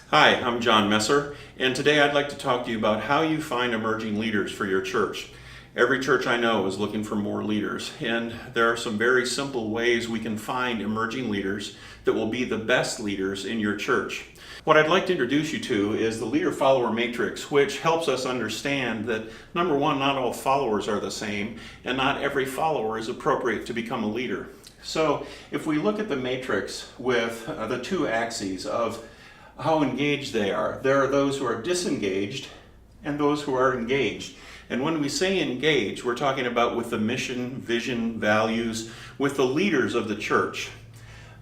Hi, I'm John Messer, and today I'd like to talk to you about how you find emerging leaders for your church. Every church I know is looking for more leaders, and there are some very simple ways we can find emerging leaders that will be the best leaders in your church. What I'd like to introduce you to is the leader-follower matrix, which helps us understand that, number one, not all followers are the same, and not every follower is appropriate to become a leader. So if we look at the matrix with the two axes of how engaged they are. There are those who are disengaged and those who are engaged. And when we say engaged, we're talking about with the mission, vision, values, with the leaders of the church.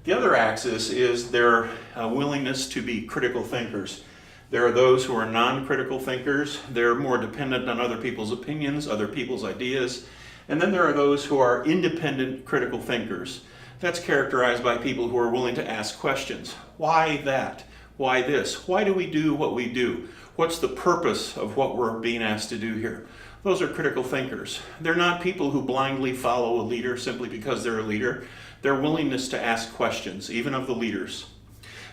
The other axis is their willingness to be critical thinkers. There are those who are non-critical thinkers. They're more dependent on other people's opinions, other people's ideas. And then there are those who are independent critical thinkers. That's characterized by people who are willing to ask questions. Why that? Why this? Why do we do what we do? What's the purpose of what we're being asked to do here? Those are critical thinkers. They're not people who blindly follow a leader simply because they're a leader. Their willingness to ask questions, even of the leaders.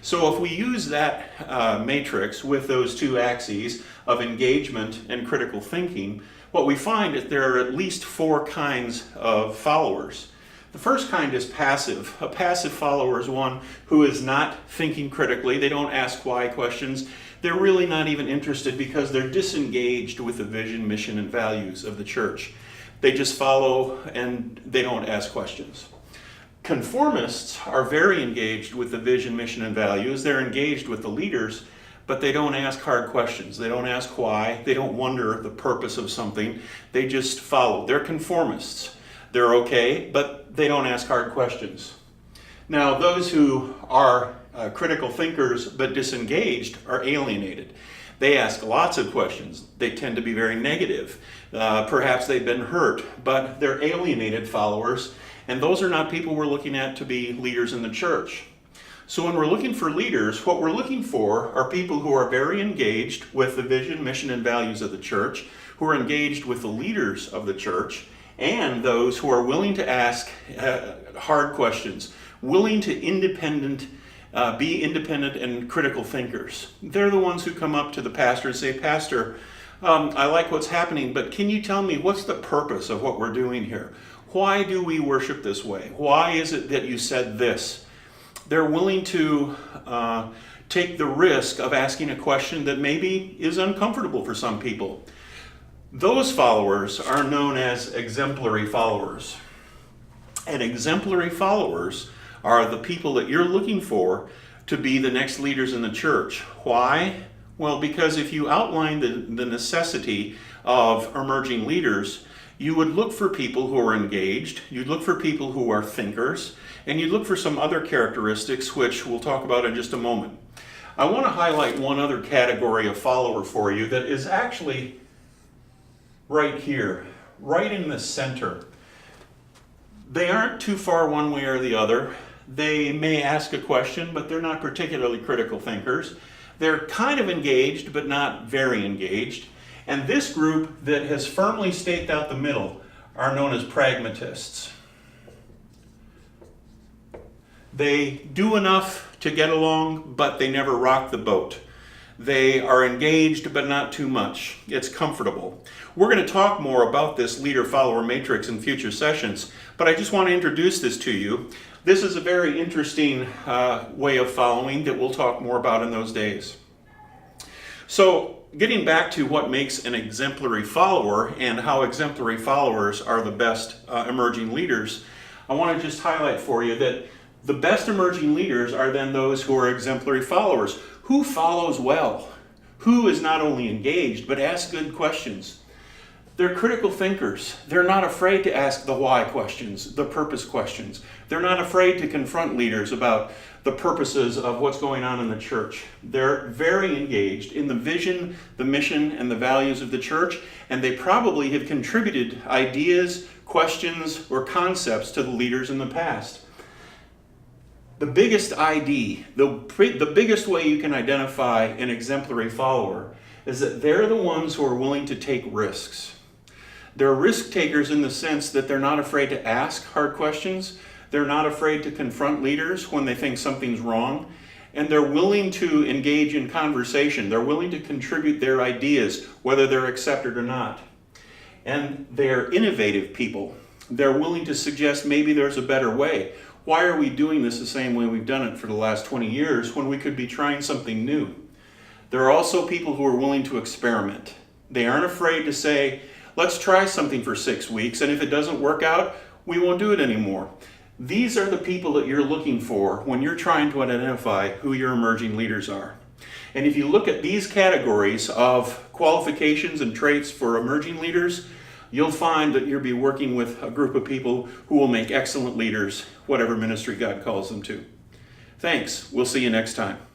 So if we use that matrix with those two axes of engagement and critical thinking, what we find is there are at least four kinds of followers. The first kind is passive. A passive follower is one who is not thinking critically. They don't ask why questions. They're really not even interested because they're disengaged with the vision, mission, and values of the church. They just follow and they don't ask questions. Conformists are very engaged with the vision, mission, and values. They're engaged with the leaders, but they don't ask hard questions. They don't ask why. They don't wonder the purpose of something. They just follow. They're conformists. They're okay, but they don't ask hard questions. Now, those who are critical thinkers but disengaged are alienated. They ask lots of questions. They tend to be very negative. Perhaps they've been hurt, but they're alienated followers, and those are not people we're looking at to be leaders in the church. So when we're looking for leaders, what we're looking for are people who are very engaged with the vision, mission, and values of the church, who are engaged with the leaders of the church, and those who are willing to ask hard questions, willing to be independent and critical thinkers. They're the ones who come up to the pastor and say, "Pastor, I like what's happening, but can you tell me what's the purpose of what we're doing here? Why do we worship this way? Why is it that you said this?" They're willing to take the risk of asking a question that maybe is uncomfortable for some people. Those followers are known as exemplary followers. And exemplary followers are the people that you're looking for to be the next leaders in the church. Why? Well, because if you outline the necessity of emerging leaders, you would look for people who are engaged, you'd look for people who are thinkers, and you'd look for some other characteristics which we'll talk about in just a moment. I want to highlight one other category of follower for you that is actually right here, right in the center. They aren't too far one way or the other. They may ask a question, but they're not particularly critical thinkers. They're kind of engaged, but not very engaged. And this group that has firmly staked out the middle are known as pragmatists. They do enough to get along, but they never rock the boat. They are engaged, but not too much. It's comfortable. We're going to talk more about this leader-follower matrix in future sessions, but I just want to introduce this to you. This is a very interesting way of following that we'll talk more about in those days. So, getting back to what makes an exemplary follower and how exemplary followers are the best emerging leaders, I want to just highlight for you that the best emerging leaders are then those who are exemplary followers. Who follows well? Who is not only engaged, but asks good questions? They're critical thinkers. They're not afraid to ask the why questions, the purpose questions. They're not afraid to confront leaders about the purposes of what's going on in the church. They're very engaged in the vision, the mission, and the values of the church, and they probably have contributed ideas, questions, or concepts to the leaders in the past. The biggest ID, the biggest way you can identify an exemplary follower is that they're the ones who are willing to take risks. They're risk takers in the sense that they're not afraid to ask hard questions. They're not afraid to confront leaders when they think something's wrong. and they're willing to engage in conversation. They're willing to contribute their ideas, whether they're accepted or not. And they're innovative people. They're willing to suggest maybe there's a better way. Why are we doing this the same way we've done it for the last 20 years when we could be trying something new? There are also people who are willing to experiment. They aren't afraid to say, let's try something for 6 weeks, and if it doesn't work out, we won't do it anymore. These are the people that you're looking for when you're trying to identify who your emerging leaders are. And if you look at these categories of qualifications and traits for emerging leaders, you'll find that you'll be working with a group of people who will make excellent leaders, whatever ministry God calls them to. Thanks. We'll see you next time.